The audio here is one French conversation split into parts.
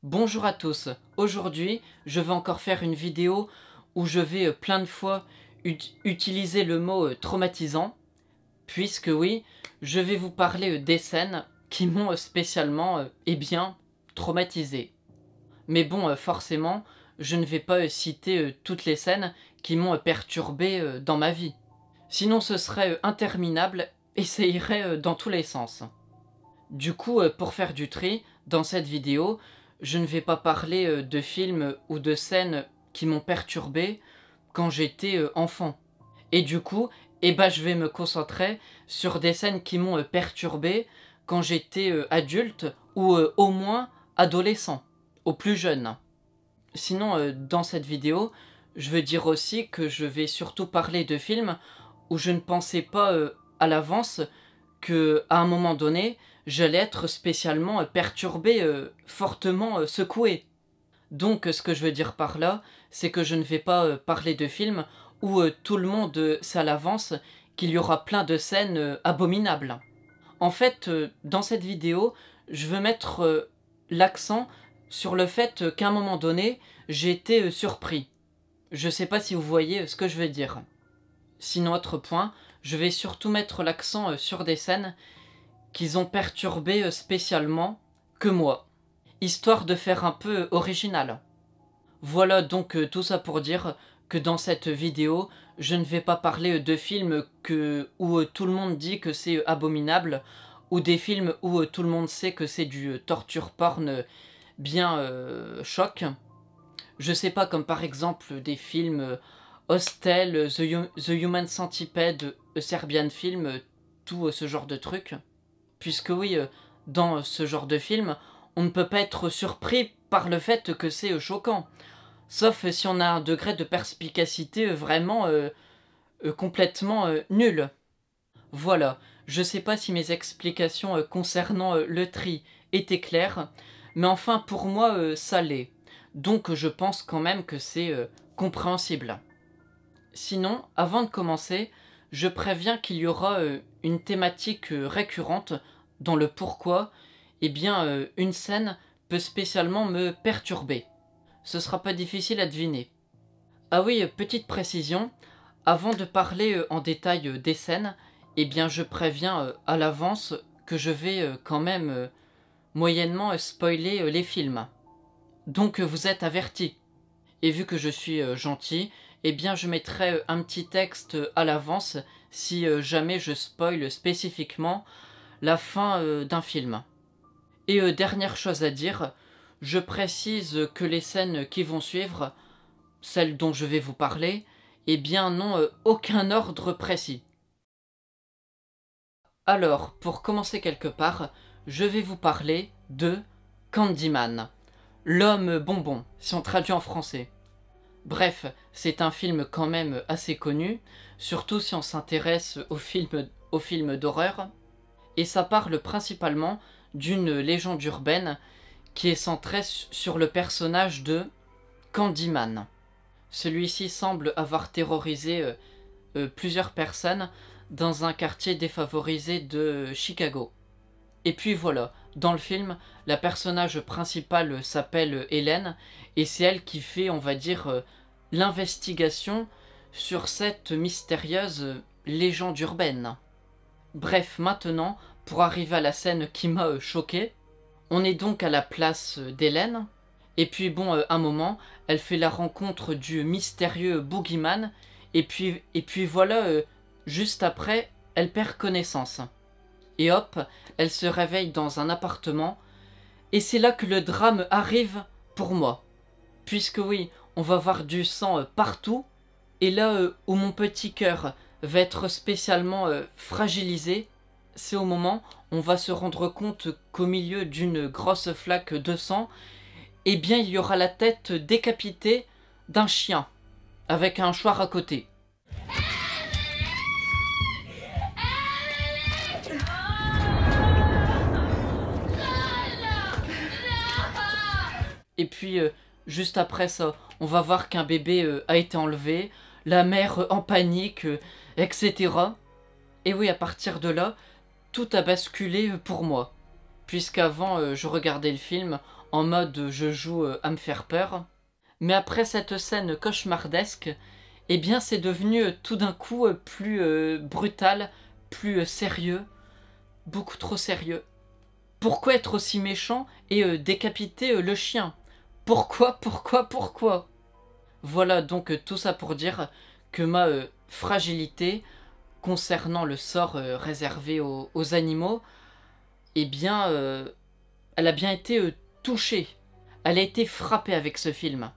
Bonjour à tous, aujourd'hui je vais encore faire une vidéo où je vais plein de fois utiliser le mot traumatisant, puisque oui, je vais vous parler des scènes qui m'ont spécialement traumatisé. Mais bon, forcément, je ne vais pas citer toutes les scènes qui m'ont perturbé dans ma vie. Sinon ce serait interminable et ça irait dans tous les sens. Du coup, pour faire du tri, dans cette vidéo, je ne vais pas parler de films ou de scènes qui m'ont perturbé quand j'étais enfant. Et du coup, je vais me concentrer sur des scènes qui m'ont perturbé quand j'étais adulte ou au moins adolescent, au plus jeune. Sinon, dans cette vidéo, je veux dire aussi que je vais surtout parler de films où je ne pensais pas à l'avance que à un moment donné, j'allais être spécialement perturbé, fortement secoué. Donc ce que je veux dire par là, c'est que je ne vais pas parler de films où tout le monde sait à l'avance qu'il y aura plein de scènes abominables. En fait, dans cette vidéo, je veux mettre l'accent sur le fait qu'à un moment donné, j'ai été surpris. Je sais pas si vous voyez ce que je veux dire. Sinon, autre point, je vais surtout mettre l'accent sur des scènes qu'ils ont perturbé spécialement que moi, histoire de faire un peu original. Voilà donc tout ça pour dire que dans cette vidéo, je ne vais pas parler de films où tout le monde dit que c'est abominable, ou des films où tout le monde sait que c'est du torture porn bien choc. Je sais pas, comme par exemple des films Hostel, The Human Centipede, Serbian Film, tout ce genre de trucs. Puisque oui, dans ce genre de film, on ne peut pas être surpris par le fait que c'est choquant. Sauf si on a un degré de perspicacité vraiment complètement nul. Voilà, je sais pas si mes explications concernant le tri étaient claires, mais enfin pour moi ça l'est. Donc je pense quand même que c'est compréhensible. Sinon, avant de commencer, je préviens qu'il y aura une thématique récurrente dans le pourquoi, une scène peut spécialement me perturber. Ce sera pas difficile à deviner. Ah oui, petite précision, avant de parler en détail des scènes, je préviens à l'avance que je vais quand même moyennement spoiler les films. Donc vous êtes avertis. Et vu que je suis gentil, je mettrai un petit texte à l'avance si jamais je spoil spécifiquement la fin d'un film. Et dernière chose à dire, je précise que les scènes qui vont suivre, celles dont je vais vous parler, n'ont aucun ordre précis. Alors, pour commencer quelque part, je vais vous parler de Candyman, l'homme bonbon, si on traduit en français. Bref, c'est un film quand même assez connu, surtout si on s'intéresse aux films d'horreur, et ça parle principalement d'une légende urbaine qui est centrée sur le personnage de Candyman. Celui-ci semble avoir terrorisé plusieurs personnes dans un quartier défavorisé de Chicago. Et puis voilà, dans le film, la personnage principale s'appelle Hélène, et c'est elle qui fait, on va dire, l'investigation sur cette mystérieuse légende urbaine. Bref, maintenant, pour arriver à la scène qui m'a choqué, on est donc à la place d'Hélène, et puis bon, un moment, elle fait la rencontre du mystérieux Boogeyman, et puis voilà, juste après, elle perd connaissance. Et hop, elle se réveille dans un appartement, et c'est là que le drame arrive pour moi. Puisque oui, on va voir du sang partout, et là où mon petit cœur va être spécialement fragilisé, c'est au moment où on va se rendre compte qu'au milieu d'une grosse flaque de sang, il y aura la tête décapitée d'un chien, avec un choir à côté. Et puis, juste après ça, on va voir qu'un bébé a été enlevé, la mère en panique, etc. Et oui, à partir de là, tout a basculé pour moi. Puisqu'avant, je regardais le film en mode je joue à me faire peur. Mais après cette scène cauchemardesque, eh bien c'est devenu tout d'un coup plus brutal, plus sérieux, beaucoup trop sérieux. Pourquoi être aussi méchant et décapiter le chien? Pourquoi? Voilà donc tout ça pour dire que ma fragilité concernant le sort réservé aux animaux, eh bien, elle a bien été touchée. Elle a été frappée avec ce film.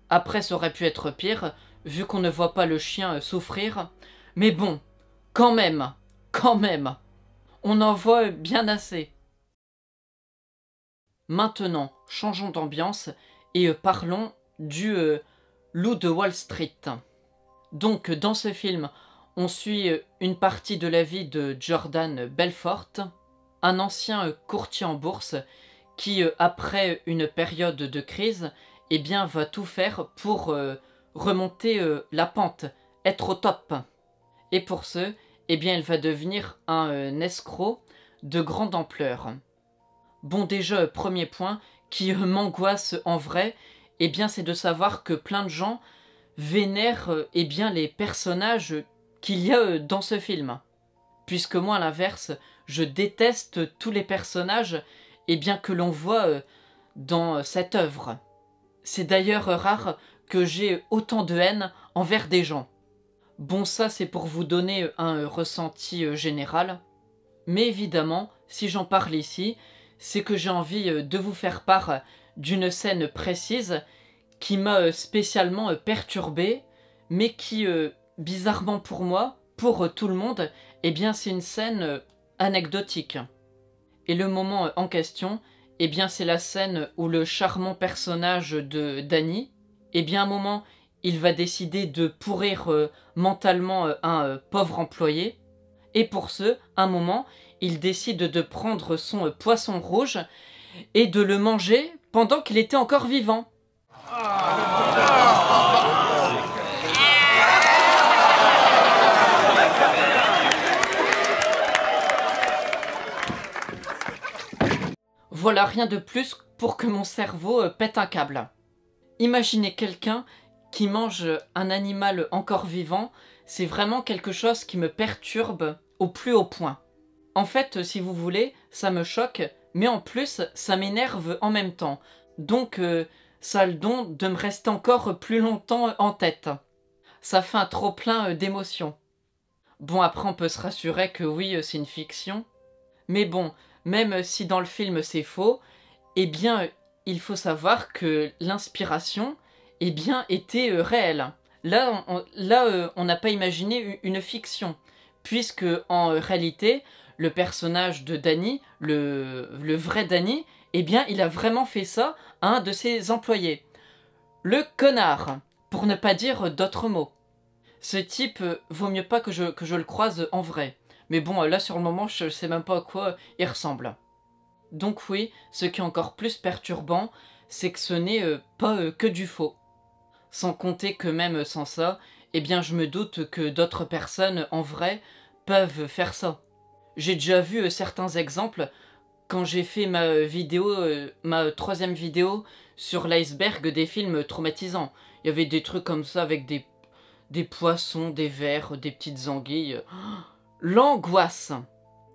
Après, ça aurait pu être pire, vu qu'on ne voit pas le chien souffrir. Mais bon, quand même, on en voit bien assez. Maintenant, changeons d'ambiance et parlons du Loup de Wall Street. Donc, dans ce film, on suit une partie de la vie de Jordan Belfort, un ancien courtier en bourse qui, après une période de crise, eh bien, va tout faire pour remonter la pente, être au top. Et pour ce, eh bien, il va devenir un escroc de grande ampleur. Bon, déjà, premier point qui m'angoisse en vrai, eh bien, c'est de savoir que plein de gens vénèrent eh bien, les personnages qu'il y a dans ce film. Puisque moi, à l'inverse, je déteste tous les personnages eh bien, que l'on voit dans cette œuvre. C'est d'ailleurs rare que j'ai autant de haine envers des gens. Bon, ça, c'est pour vous donner un ressenti général. Mais évidemment, si j'en parle ici, c'est que j'ai envie de vous faire part d'une scène précise qui m'a spécialement perturbé, mais qui, bizarrement pour moi, pour tout le monde, eh bien c'est une scène anecdotique. Et le moment en question, eh bien c'est la scène où le charmant personnage de Danny, eh bien à un moment, il va décider de pourrir mentalement un pauvre employé, et pour ce, un moment, il décide de prendre son poisson rouge et de le manger pendant qu'il était encore vivant. Voilà, rien de plus pour que mon cerveau pète un câble. Imaginez quelqu'un qui mange un animal encore vivant, c'est vraiment quelque chose qui me perturbe au plus haut point. En fait, si vous voulez, ça me choque, mais en plus, ça m'énerve en même temps. Donc, ça a le don de me rester encore plus longtemps en tête. Ça fait un trop-plein d'émotions. Bon, après, on peut se rassurer que oui, c'est une fiction. Mais bon, même si dans le film c'est faux, eh bien, il faut savoir que l'inspiration, eh bien, était réelle. Là, on n'a pas imaginé une fiction, puisque en réalité, le personnage de Danny, le vrai Danny, eh bien, il a vraiment fait ça à un de ses employés. Le connard, pour ne pas dire d'autres mots. Ce type, vaut mieux pas que je le croise en vrai. Mais bon, là, sur le moment, je sais même pas à quoi il ressemble. Donc oui, ce qui est encore plus perturbant, c'est que ce n'est pas que du faux. Sans compter que même sans ça, eh bien je me doute que d'autres personnes en vrai peuvent faire ça. J'ai déjà vu certains exemples quand j'ai fait ma vidéo, ma troisième vidéo sur l'iceberg des films traumatisants. Il y avait des trucs comme ça avec des poissons, des vers, des petites anguilles. L'angoisse!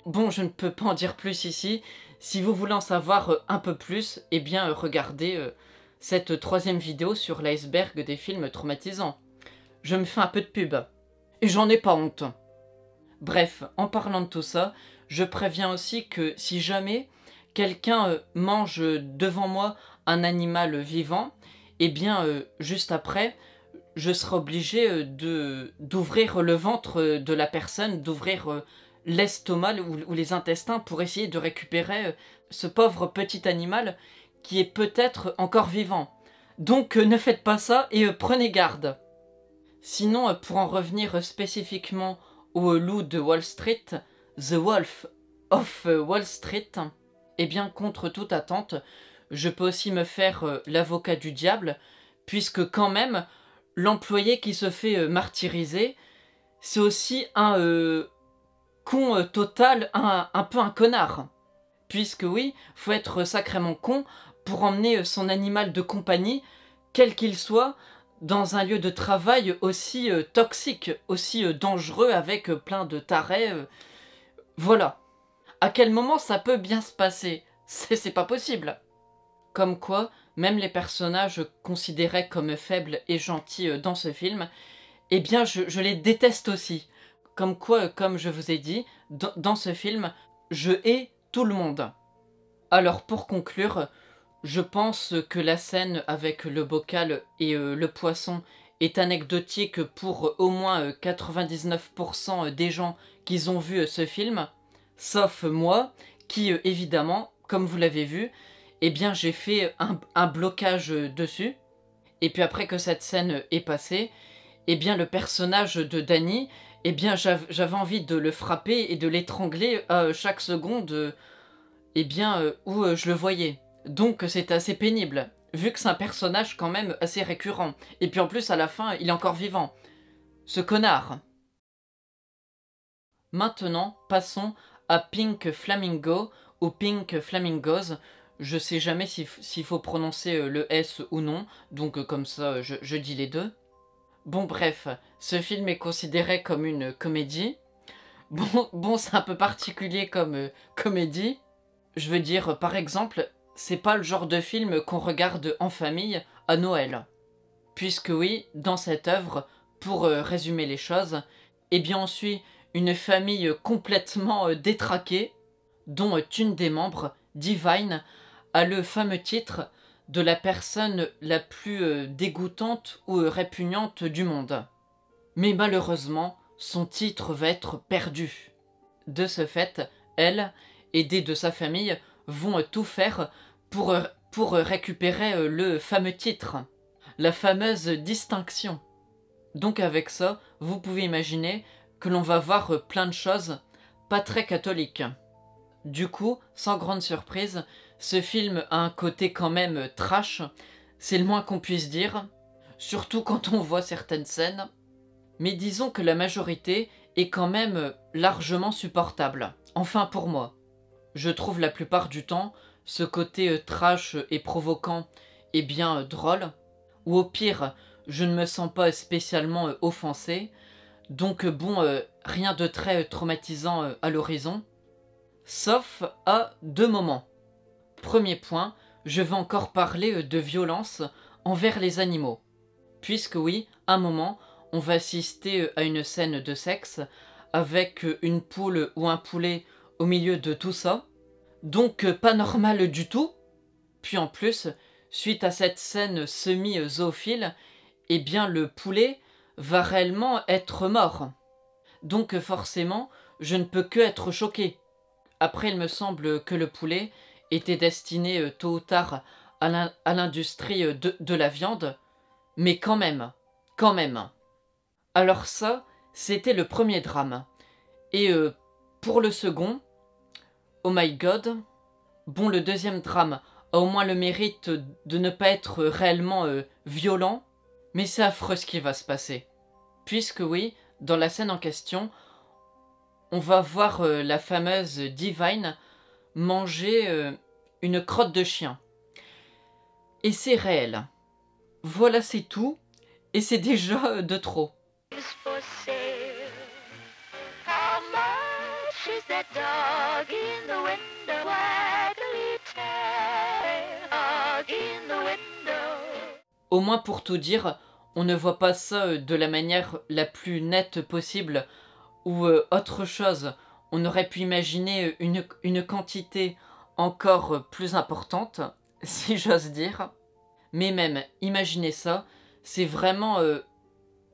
Bon, je ne peux pas en dire plus ici. Si vous voulez en savoir un peu plus, eh bien regardez cette troisième vidéo sur l'iceberg des films traumatisants. Je me fais un peu de pub. Et j'en ai pas honte. Bref, en parlant de tout ça, je préviens aussi que si jamais quelqu'un mange devant moi un animal vivant, eh bien juste après, je serai obligé d'ouvrir le ventre de la personne, d'ouvrir l'estomac ou les intestins pour essayer de récupérer ce pauvre petit animal qui est peut-être encore vivant. Donc ne faites pas ça et prenez garde. Sinon, pour en revenir spécifiquement au loup de Wall Street, The Wolf of Wall Street, eh bien contre toute attente, je peux aussi me faire l'avocat du diable, puisque quand même, l'employé qui se fait martyriser, c'est aussi un con total, un peu un connard. Puisque oui, faut être sacrément con pour emmener son animal de compagnie, quel qu'il soit, dans un lieu de travail aussi toxique, aussi dangereux, avec plein de tarés. Voilà. À quel moment ça peut bien se passer? C'est pas possible. Comme quoi, même les personnages considérés comme faibles et gentils dans ce film, eh bien je les déteste aussi. Comme quoi, comme je vous ai dit, dans ce film, je hais tout le monde. Alors pour conclure, je pense que la scène avec le bocal et le poisson est anecdotique pour au moins 99% des gens qui ont vu ce film, sauf moi, qui évidemment, comme vous l'avez vu, eh bien j'ai fait un blocage dessus. Et puis après que cette scène est passée, eh bien le personnage de Danny, eh bien j'avais envie de le frapper et de l'étrangler à chaque seconde eh bien, où je le voyais. Donc c'est assez pénible, vu que c'est un personnage quand même assez récurrent. Et puis en plus, à la fin, il est encore vivant. Ce connard. Maintenant, passons à Pink Flamingo, ou Pink Flamingos. Je sais jamais s'il faut prononcer le S ou non, donc comme ça, je dis les deux. Bon bref, ce film est considéré comme une comédie. Bon c'est un peu particulier comme comédie. Je veux dire, par exemple, c'est pas le genre de film qu'on regarde en famille à Noël. Puisque oui, dans cette œuvre, pour résumer les choses, eh bien on suit une famille complètement détraquée, dont une des membres, Divine, a le fameux titre de la personne la plus dégoûtante ou répugnante du monde. Mais malheureusement, son titre va être perdu. De ce fait, elle, aidée de sa famille, vont tout faire pour récupérer le fameux titre, la fameuse distinction. Donc avec ça, vous pouvez imaginer que l'on va voir plein de choses pas très catholiques. Du coup, sans grande surprise, ce film a un côté quand même trash, c'est le moins qu'on puisse dire, surtout quand on voit certaines scènes. Mais disons que la majorité est quand même largement supportable, enfin pour moi. Je trouve la plupart du temps ce côté trash et provoquant est bien drôle, ou au pire, je ne me sens pas spécialement offensé, donc bon, rien de très traumatisant à l'horizon, sauf à deux moments. Premier point, je vais encore parler de violence envers les animaux, puisque oui, à un moment, on va assister à une scène de sexe avec une poule ou un poulet au milieu de tout ça, donc pas normal du tout. Puis en plus, suite à cette scène semi-zoophile, eh bien le poulet va réellement être mort. Donc forcément, je ne peux que être choqué. Après, il me semble que le poulet était destiné tôt ou tard à l'industrie de la viande, mais quand même, quand même. Alors ça, c'était le premier drame. Et pour le second, oh my god, bon, le deuxième drame a au moins le mérite de ne pas être réellement violent, mais c'est affreux ce qui va se passer. Puisque oui, dans la scène en question, on va voir la fameuse Divine manger une crotte de chien. Et c'est réel. Voilà, c'est tout, et c'est déjà de trop. Au moins pour tout dire, on ne voit pas ça de la manière la plus nette possible, ou autre chose, on aurait pu imaginer une quantité encore plus importante, si j'ose dire. Mais même, imaginez ça, c'est vraiment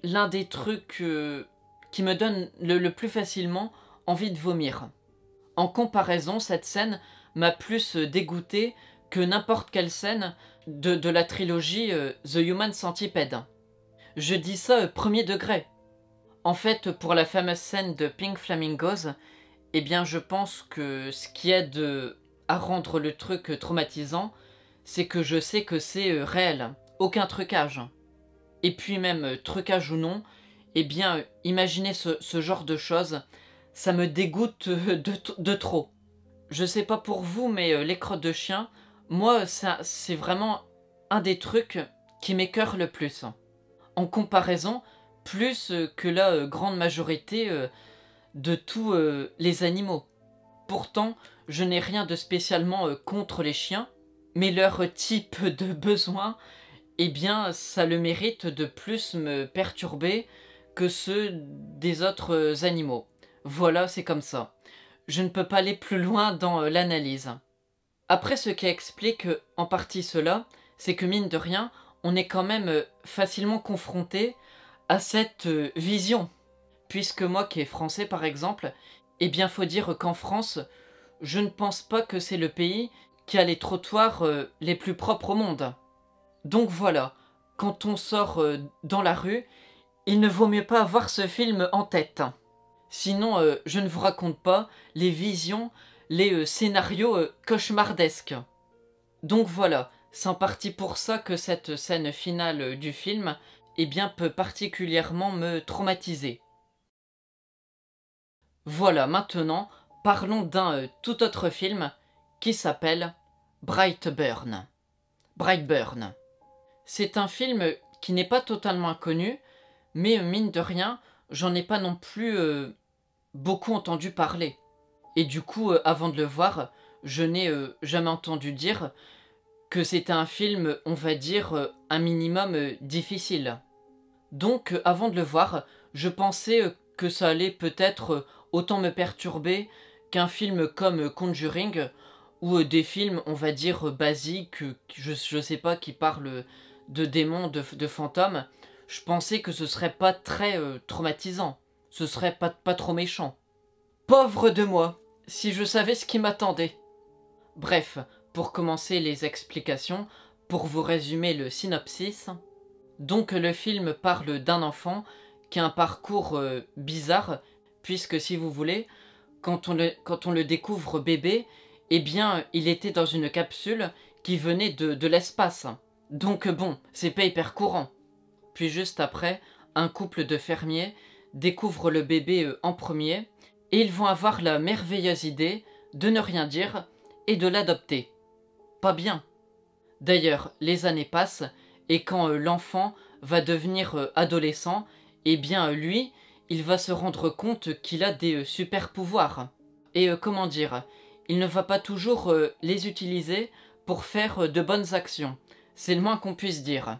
l'un des trucs qui me donne le plus facilement envie de vomir. En comparaison, cette scène m'a plus dégoûté que n'importe quelle scène de la trilogie The Human Centipede. Je dis ça premier degré. En fait, pour la fameuse scène de Pink Flamingos, eh bien je pense que ce qui aide à rendre le truc traumatisant, c'est que je sais que c'est réel, aucun trucage. Et puis même, trucage ou non, eh bien imaginez ce genre de choses, ça me dégoûte de trop. Je sais pas pour vous, mais les crottes de chien, Moi, ça, c'est vraiment un des trucs qui m'écœure le plus. En comparaison, plus que la grande majorité de tous les animaux. Pourtant, je n'ai rien de spécialement contre les chiens, mais leur type de besoin, eh bien, ça le mérite de plus me perturber que ceux des autres animaux. Voilà, c'est comme ça. Je ne peux pas aller plus loin dans l'analyse. Après, ce qui explique en partie cela, c'est que mine de rien, on est quand même facilement confronté à cette vision. Puisque moi qui est français par exemple, eh bien faut dire qu'en France, je ne pense pas que c'est le pays qui a les trottoirs les plus propres au monde. Donc voilà, quand on sort dans la rue, il ne vaut mieux pas avoir ce film en tête. Sinon, je ne vous raconte pas les visions, les scénarios cauchemardesques. Donc voilà, c'est en partie pour ça que cette scène finale du film, eh bien, peut particulièrement me traumatiser. Voilà, maintenant, parlons d'un tout autre film qui s'appelle Brightburn. Brightburn. C'est un film qui n'est pas totalement inconnu, mais mine de rien, j'en ai pas non plus beaucoup entendu parler. Et du coup, avant de le voir, je n'ai jamais entendu dire que c'était un film, on va dire, un minimum difficile. Donc, avant de le voir, je pensais que ça allait peut-être autant me perturber qu'un film comme Conjuring, ou des films, on va dire, basiques, je sais pas, qui parlent de démons, de fantômes. Je pensais que ce serait pas très traumatisant, ce serait pas trop méchant. Pauvre de moi, si je savais ce qui m'attendait. Bref, pour commencer les explications, pour vous résumer le synopsis, donc le film parle d'un enfant qui a un parcours bizarre, puisque si vous voulez, quand on le découvre bébé, eh bien il était dans une capsule qui venait de l'espace. Donc bon, c'est pas hyper courant. Puis juste après, un couple de fermiers découvre le bébé en premier, et ils vont avoir la merveilleuse idée de ne rien dire et de l'adopter. Pas bien. D'ailleurs, les années passent, et quand l'enfant va devenir adolescent, eh bien lui, il va se rendre compte qu'il a des super pouvoirs. Et comment dire, il ne va pas toujours les utiliser pour faire de bonnes actions. C'est le moins qu'on puisse dire.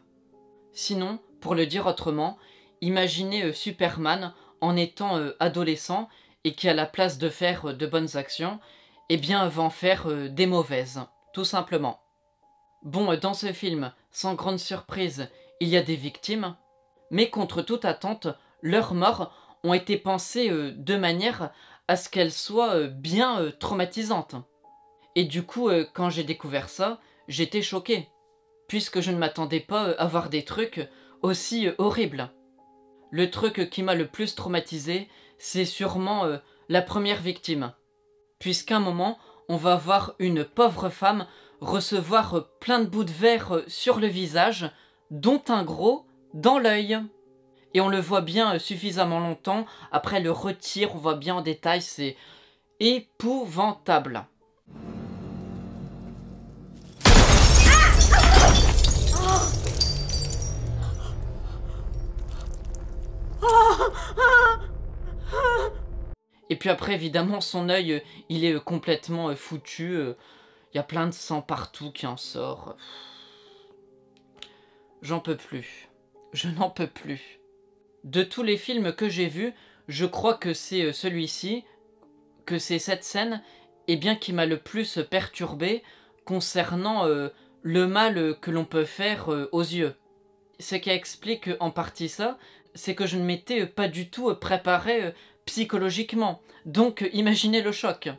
Sinon, pour le dire autrement, imaginez Superman en étant adolescent et qui, à la place de faire de bonnes actions, eh bien va en faire des mauvaises, tout simplement. Bon, dans ce film, sans grande surprise, il y a des victimes, mais contre toute attente, leurs morts ont été pensées de manière à ce qu'elles soient bien traumatisantes. Et du coup, quand j'ai découvert ça, j'étais choqué, puisque je ne m'attendais pas à voir des trucs aussi horribles. Le truc qui m'a le plus traumatisé, c'est sûrement la première victime. Puisqu'à un moment, on va voir une pauvre femme recevoir plein de bouts de verre sur le visage, dont un gros dans l'œil. Et on le voit bien suffisamment longtemps, après elle le retire, on voit bien en détail, c'est épouvantable. Et puis après, évidemment, son œil, il est complètement foutu. Il y a plein de sang partout qui en sort. J'en peux plus. Je n'en peux plus. De tous les films que j'ai vus, je crois que c'est celui-ci, que c'est cette scène, eh bien, qui m'a le plus perturbé concernant le mal que l'on peut faire aux yeux. Ce qui explique en partie ça, c'est que je ne m'étais pas du tout préparé psychologiquement. Donc imaginez le choc.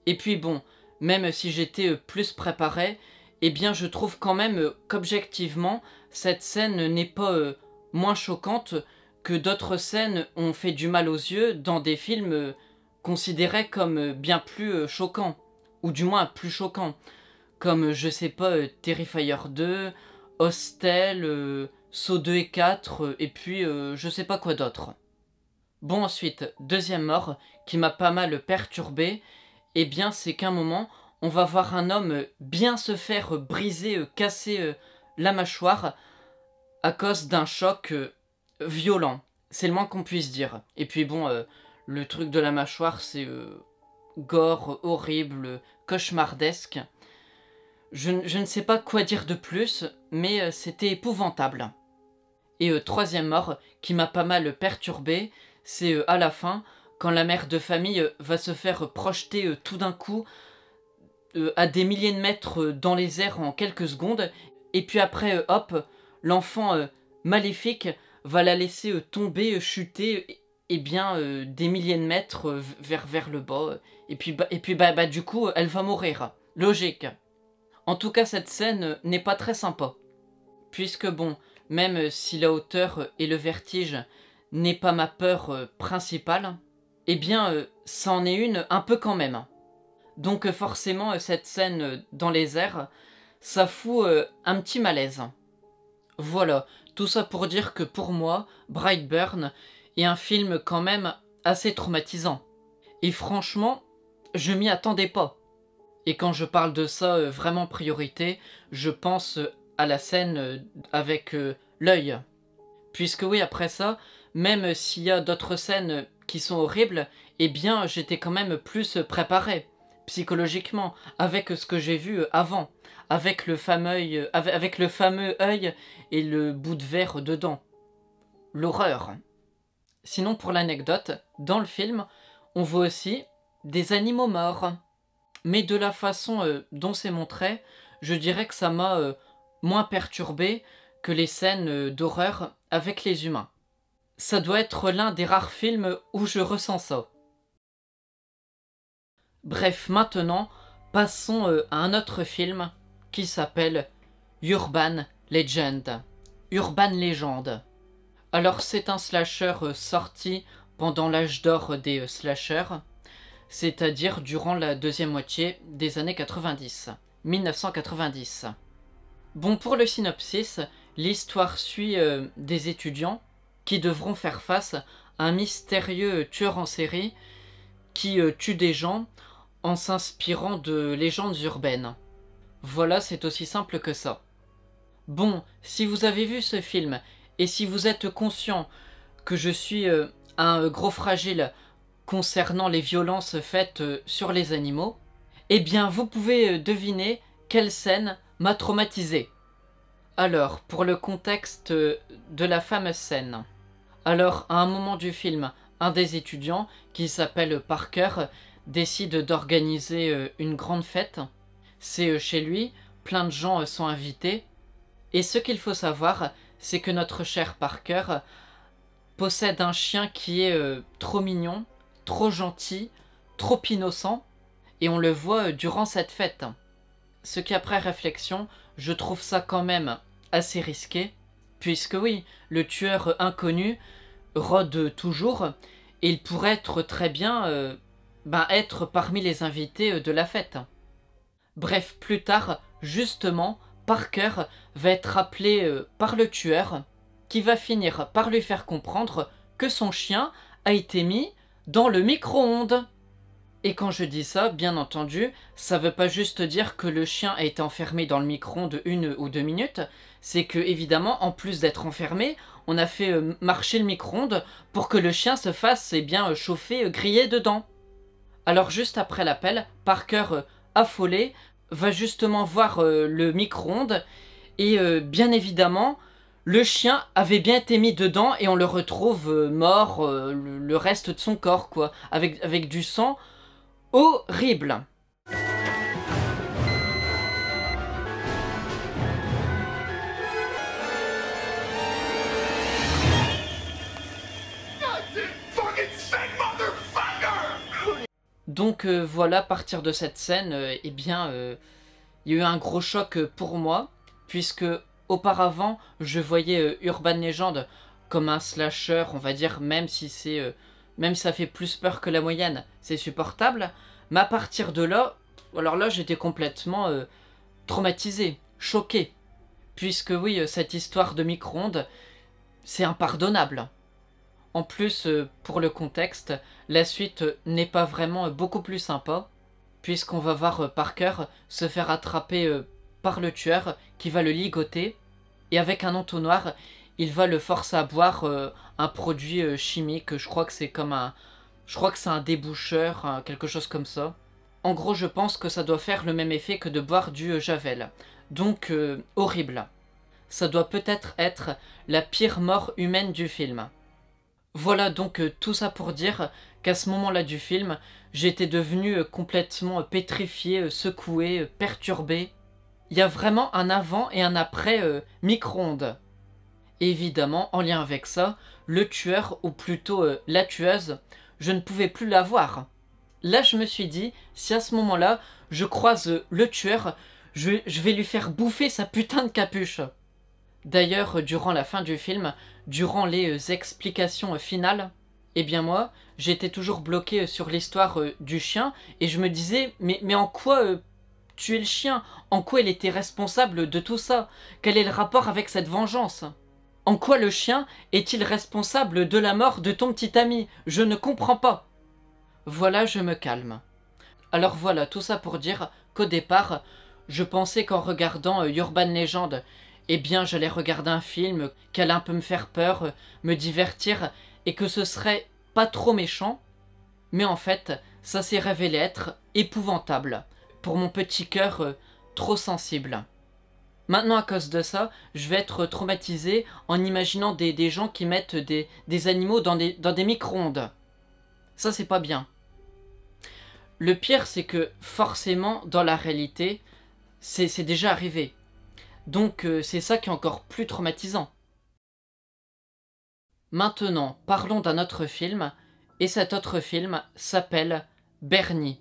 Et puis bon, même si j'étais plus préparé, eh bien je trouve quand même qu'objectivement, cette scène n'est pas moins choquante que d'autres scènes ont fait du mal aux yeux dans des films considérés comme bien plus choquants. Ou du moins plus choquants. Comme, je sais pas, Terrifier 2, Hostel, Saw 2 et 4, et puis je sais pas quoi d'autre. Bon, ensuite, deuxième mort qui m'a pas mal perturbé, eh bien c'est qu'à un moment, on va voir un homme bien se faire briser, casser la mâchoire à cause d'un choc violent. C'est le moins qu'on puisse dire. Et puis bon, le truc de la mâchoire, c'est gore, horrible, cauchemardesque. Je ne sais pas quoi dire de plus, mais c'était épouvantable. Et troisième mort, qui m'a pas mal perturbé, c'est à la fin, quand la mère de famille va se faire projeter tout d'un coup à des milliers de mètres dans les airs en quelques secondes, et puis après, hop, l'enfant maléfique va la laisser tomber, chuter, et bien des milliers de mètres vers le bas, et puis du coup, elle va mourir. Logique. En tout cas, cette scène n'est pas très sympa, puisque bon, même si la hauteur et le vertige n'est pas ma peur principale, eh bien, ça en est une un peu quand même. Donc forcément, cette scène dans les airs, ça fout un petit malaise. Voilà, tout ça pour dire que pour moi, Brightburn est un film quand même assez traumatisant. Et franchement, je m'y attendais pas. Et quand je parle de ça vraiment priorité, je pense à la scène avec l'œil. Puisque oui, après ça, même s'il y a d'autres scènes qui sont horribles, eh bien j'étais quand même plus préparé, psychologiquement, avec ce que j'ai vu avant, avec le fameux œil et le bout de verre dedans. L'horreur. Sinon, pour l'anecdote, dans le film, on voit aussi des animaux morts. Mais de la façon dont c'est montré, je dirais que ça m'a moins perturbé que les scènes d'horreur avec les humains. Ça doit être l'un des rares films où je ressens ça. Bref, maintenant, passons à un autre film qui s'appelle Urban Legend. Urban Legend. Alors c'est un slasher sorti pendant l'âge d'or des slashers, c'est-à-dire durant la deuxième moitié des années 90, 1990. Bon, pour le synopsis, l'histoire suit des étudiants qui devront faire face à un mystérieux tueur en série qui tue des gens en s'inspirant de légendes urbaines. Voilà, c'est aussi simple que ça. Bon, si vous avez vu ce film, et si vous êtes conscient que je suis un gros fragile concernant les violences faites sur les animaux, eh bien vous pouvez deviner quelle scène m'a traumatisé. Alors, pour le contexte de la fameuse scène. Alors, à un moment du film, un des étudiants, qui s'appelle Parker, décide d'organiser une grande fête. C'est chez lui, plein de gens sont invités. Et ce qu'il faut savoir, c'est que notre cher Parker possède un chien qui est trop mignon, trop gentil, trop innocent, et on le voit durant cette fête. Ce qui, après réflexion, je trouve ça quand même assez risqué, puisque oui, le tueur inconnu rôde toujours, et il pourrait être très bien être parmi les invités de la fête. Bref, plus tard, justement, Parker va être appelé par le tueur, qui va finir par lui faire comprendre que son chien a été mis dans le micro-ondes. Et quand je dis ça, bien entendu, ça veut pas juste dire que le chien a été enfermé dans le micro-ondes 1 ou 2 minutes, c'est que, évidemment, en plus d'être enfermé, on a fait marcher le micro-ondes pour que le chien se fasse chauffer, griller dedans. Alors juste après l'appel, Parker, affolé, va justement voir le micro-ondes et bien évidemment, le chien avait bien été mis dedans et on le retrouve mort, le reste de son corps, quoi, avec du sang horrible. Donc voilà, à partir de cette scène, eh bien, il y a eu un gros choc pour moi, puisque auparavant, je voyais Urban Legend comme un slasher, on va dire, même si ça fait plus peur que la moyenne, c'est supportable. Mais à partir de là, alors là, j'étais complètement traumatisé, choqué. Puisque oui, cette histoire de micro-ondes, c'est impardonnable. En plus, pour le contexte, la suite n'est pas vraiment beaucoup plus sympa, puisqu'on va voir Parker se faire attraper par le tueur qui va le ligoter, et avec un entonnoir, il va le forcer à boire un produit chimique. Je crois que c'est un déboucheur, quelque chose comme ça. En gros, je pense que ça doit faire le même effet que de boire du Javel. Donc, horrible. Ça doit peut-être être la pire mort humaine du film. Voilà donc tout ça pour dire qu'à ce moment-là du film, j'étais devenu complètement pétrifié, secoué, perturbé. Il y a vraiment un avant et un après micro-ondes. Évidemment, en lien avec ça, le tueur, ou plutôt la tueuse, je ne pouvais plus la voir. Là, je me suis dit, si à ce moment-là, je croise le tueur, je vais lui faire bouffer sa putain de capuche. D'ailleurs, durant la fin du film, durant les explications finales, eh bien moi, j'étais toujours bloqué sur l'histoire du chien, et je me disais, mais en quoi tuer le chien? En quoi il était responsable de tout ça? Quel est le rapport avec cette vengeance? En quoi le chien est-il responsable de la mort de ton petit ami? Je ne comprends pas. Voilà, je me calme. Alors voilà, tout ça pour dire qu'au départ, je pensais qu'en regardant Urban Legend, eh bien j'allais regarder un film qui allait un peu me faire peur, me divertir, et que ce serait pas trop méchant. Mais en fait, ça s'est révélé être épouvantable, pour mon petit cœur trop sensible. Maintenant, à cause de ça, je vais être traumatisé en imaginant des gens qui mettent des animaux dans des micro-ondes. Ça, c'est pas bien. Le pire, c'est que forcément, dans la réalité, c'est déjà arrivé. Donc, c'est ça qui est encore plus traumatisant. Maintenant, parlons d'un autre film, et cet autre film s'appelle Bernie.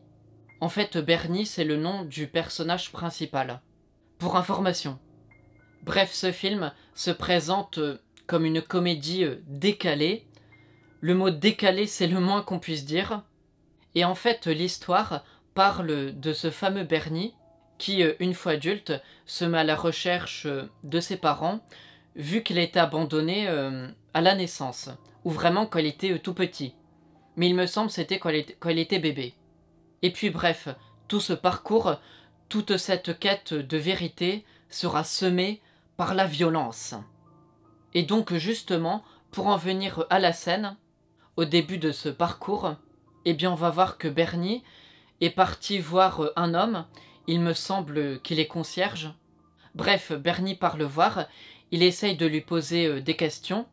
En fait, Bernie, c'est le nom du personnage principal. Pour information. Bref, ce film se présente comme une comédie décalée. Le mot décalé, c'est le moins qu'on puisse dire. Et en fait, l'histoire parle de ce fameux Bernie qui, une fois adulte, se met à la recherche de ses parents, vu qu'il a été abandonné à la naissance, ou vraiment quand il était tout petit. Mais il me semble que c'était quand il était bébé. Et puis bref, tout ce parcours, toute cette quête de vérité sera semée par la violence. Et donc justement, pour en venir à la scène, au début de ce parcours, eh bien on va voir que Bernie est parti voir un homme, il me semble qu'il est concierge. Bref, Bernie part le voir, il essaye de lui poser des questions,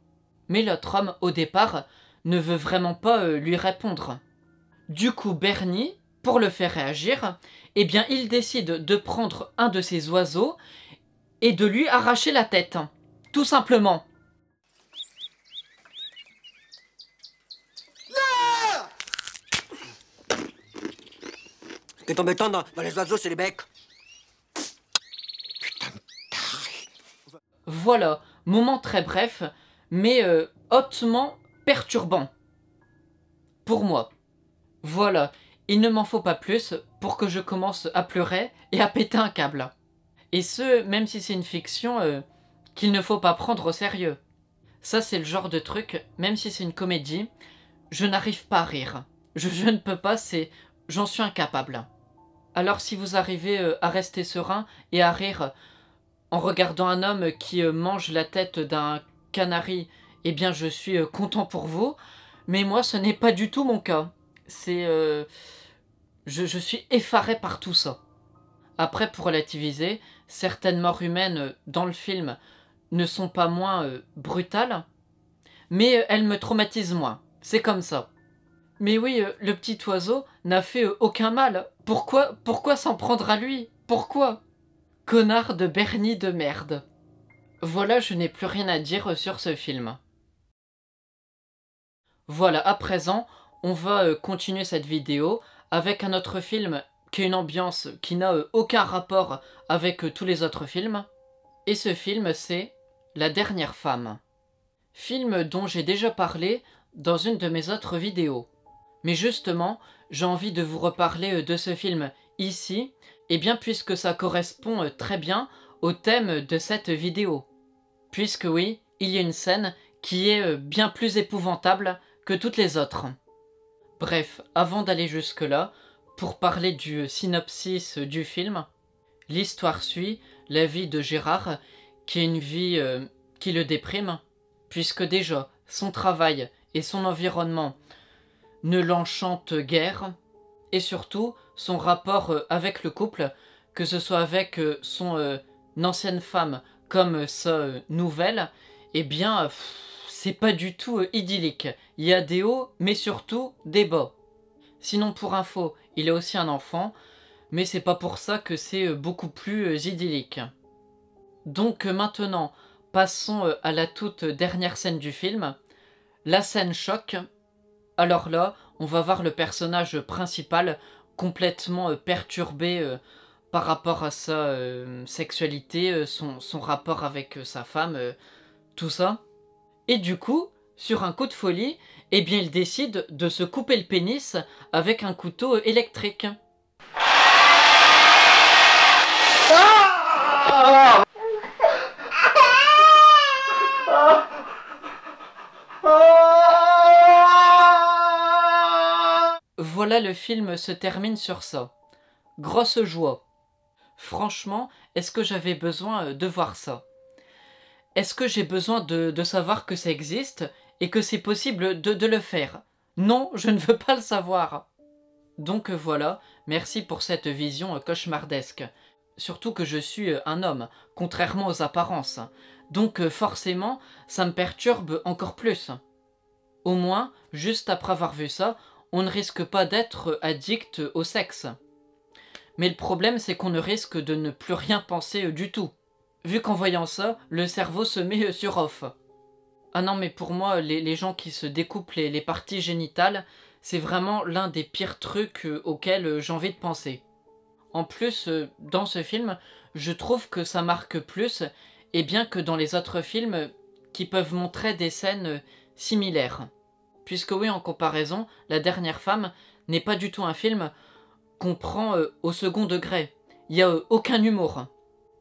mais l'autre homme, au départ, ne veut vraiment pas lui répondre. Du coup, Bernie, pour le faire réagir, eh bien il décide de prendre un de ses oiseaux et de lui arracher la tête. Tout simplement. Ce qui est embêtant dans les oiseaux, c'est les becs. Voilà, moment très bref, mais hautement perturbant. Pour moi. Voilà, il ne m'en faut pas plus pour que je commence à pleurer et à péter un câble. Et ce, même si c'est une fiction qu'il ne faut pas prendre au sérieux. Ça, c'est le genre de truc, même si c'est une comédie, je n'arrive pas à rire. Je ne peux pas, j'en suis incapable. Alors si vous arrivez à rester serein et à rire en regardant un homme qui mange la tête d'un canari, eh bien je suis content pour vous, mais moi ce n'est pas du tout mon cas. Je suis effaré par tout ça. Après, pour relativiser, certaines morts humaines dans le film ne sont pas moins brutales, mais elles me traumatisent moins. C'est comme ça. Mais oui, le petit oiseau n'a fait aucun mal. Pourquoi s'en prendre à lui? Pourquoi? Connard de Bernie de merde. Voilà, je n'ai plus rien à dire sur ce film. Voilà, à présent, on va continuer cette vidéo avec un autre film qui a une ambiance qui n'a aucun rapport avec tous les autres films. Et ce film, c'est La Dernière Femme. Film dont j'ai déjà parlé dans une de mes autres vidéos. Mais justement, j'ai envie de vous reparler de ce film ici, et bien puisque ça correspond très bien au thème de cette vidéo. Puisque oui, il y a une scène qui est bien plus épouvantable que toutes les autres. Bref, avant d'aller jusque-là, pour parler du synopsis du film, l'histoire suit la vie de Gérard, qui a une vie qui le déprime, puisque déjà son travail et son environnement ne l'enchantent guère, et surtout son rapport avec le couple, que ce soit avec son ancienne femme comme sa nouvelle, eh bien c'est pas du tout idyllique. Il y a des hauts, mais surtout des bas. Sinon, pour info, il a aussi un enfant, mais c'est pas pour ça que c'est beaucoup plus idyllique. Donc maintenant, passons à la toute dernière scène du film, la scène choc. Alors là, on va voir le personnage principal complètement perturbé par rapport à sa sexualité, son rapport avec sa femme, tout ça. Et du coup, sur un coup de folie, eh bien il décide de se couper le pénis avec un couteau électrique. Voilà, le film se termine sur ça. Grosse joie. Franchement, est-ce que j'avais besoin de voir ça? Est-ce que j'ai besoin de savoir que ça existe et que c'est possible de le faire? Non, je ne veux pas le savoir. Donc voilà, merci pour cette vision cauchemardesque. Surtout que je suis un homme, contrairement aux apparences. Donc forcément, ça me perturbe encore plus. Au moins, juste après avoir vu ça, on ne risque pas d'être addict au sexe. Mais le problème, c'est qu'on ne risque de ne plus rien penser du tout. Vu qu'en voyant ça, le cerveau se met sur off. Ah non, mais pour moi, les gens qui se découpent les parties génitales, c'est vraiment l'un des pires trucs auxquels j'ai envie de penser. En plus, dans ce film, je trouve que ça marque plus, et bien que dans les autres films qui peuvent montrer des scènes similaires. Puisque oui, en comparaison, La Dernière Femme n'est pas du tout un film qu'on prend au second degré. Il n'y a aucun humour.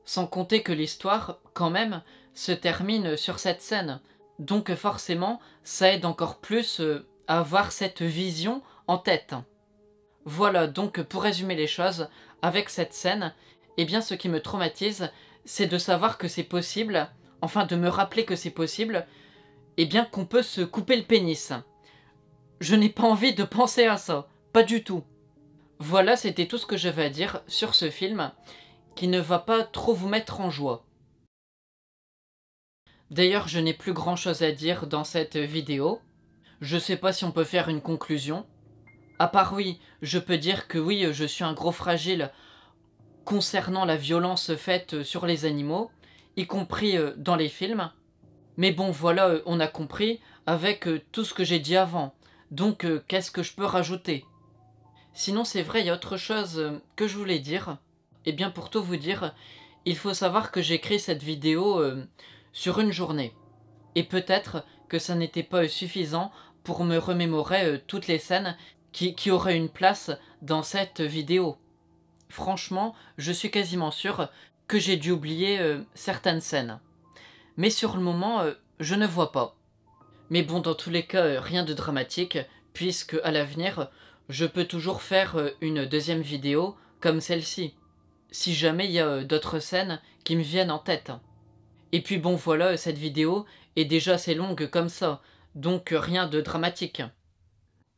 Sans compter que l'histoire, quand même, se termine sur cette scène. Donc forcément, ça aide encore plus à avoir cette vision en tête. Voilà, donc pour résumer les choses, avec cette scène, eh bien ce qui me traumatise, c'est de savoir que c'est possible, enfin de me rappeler que c'est possible, eh bien qu'on peut se couper le pénis. Je n'ai pas envie de penser à ça, pas du tout. Voilà, c'était tout ce que j'avais à dire sur ce film, qui ne va pas trop vous mettre en joie. D'ailleurs, je n'ai plus grand chose à dire dans cette vidéo. Je sais pas si on peut faire une conclusion. À part oui, je peux dire que oui, je suis un gros fragile concernant la violence faite sur les animaux, y compris dans les films. Mais bon, voilà, on a compris avec tout ce que j'ai dit avant. Donc, qu'est-ce que je peux rajouter? Sinon, c'est vrai, il y a autre chose que je voulais dire. Eh bien, pour tout vous dire, il faut savoir que j'ai créé cette vidéo sur une journée. Et peut-être que ça n'était pas suffisant pour me remémorer toutes les scènes qui auraient une place dans cette vidéo. Franchement, je suis quasiment sûr que j'ai dû oublier certaines scènes. Mais sur le moment, je ne vois pas. Mais bon, dans tous les cas, rien de dramatique, puisque à l'avenir, je peux toujours faire une deuxième vidéo comme celle-ci, si jamais il y a d'autres scènes qui me viennent en tête. Et puis bon, voilà, cette vidéo est déjà assez longue comme ça, donc rien de dramatique.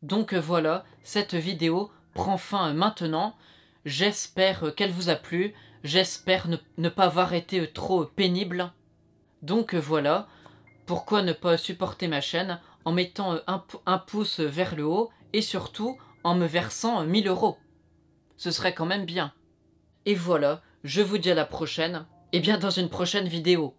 Donc voilà, cette vidéo prend fin maintenant. J'espère qu'elle vous a plu, j'espère ne pas avoir été trop pénible. Donc voilà, pourquoi ne pas supporter ma chaîne en mettant un pouce vers le haut et surtout en me versant 1000 €. Ce serait quand même bien. Et voilà, je vous dis à la prochaine, et bien dans une prochaine vidéo.